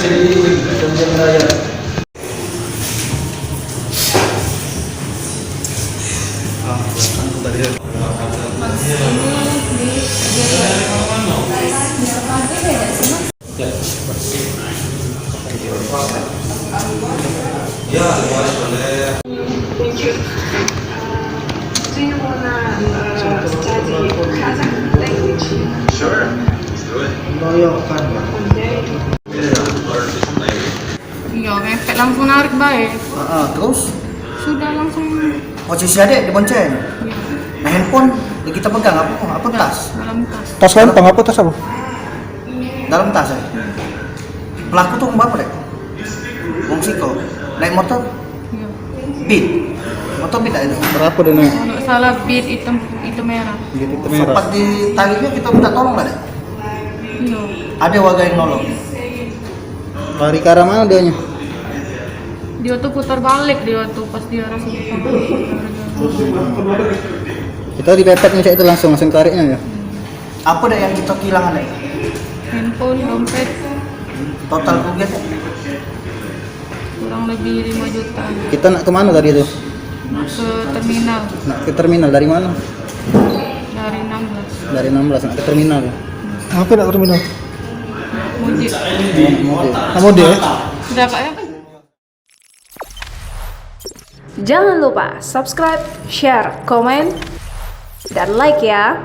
Jam raya. Ya, boleh. Thank you. Do you wanna study Kazakh language Sure. Let's do it. Loyokan ya. one day? Yeah, learn this language. Iya, ngepet langsung narik baik. Terus Sudah langsung. posisi adek dibonceng. Iya. Nah handphone yang kita pegang apa tas? Dalam tas. Tas lempang apa tas apa? Dalam tas ya. Pelaku tuh berapa dek? Wong Siko naik motor Iya. Beat. Motor Beat itu. Berapa dia naik? Kalau salah beat itu merah. Gitu merah. Sempat ditagihnya kita minta tolong lah dek. Iya. Ada warga yang nolong. Lari ke arah mana dianya? Dia tuh putar balik dia tuh pas dia rasa Kita dipepetnya cek itu langsung tariknya ya. Apa dek yang kita kehilangan dek? handphone, dompet Total kerugian dek? kurang lebih 5 juta. Kita nak kemana tadi itu? Nak ke terminal Nak ke terminal dari mana? dari 16 Dari 16 nak ke terminal. Apa nak terminal? mudik. Kamu dia? Sudah kak ya? Jangan lupa subscribe, share, komen, dan like ya.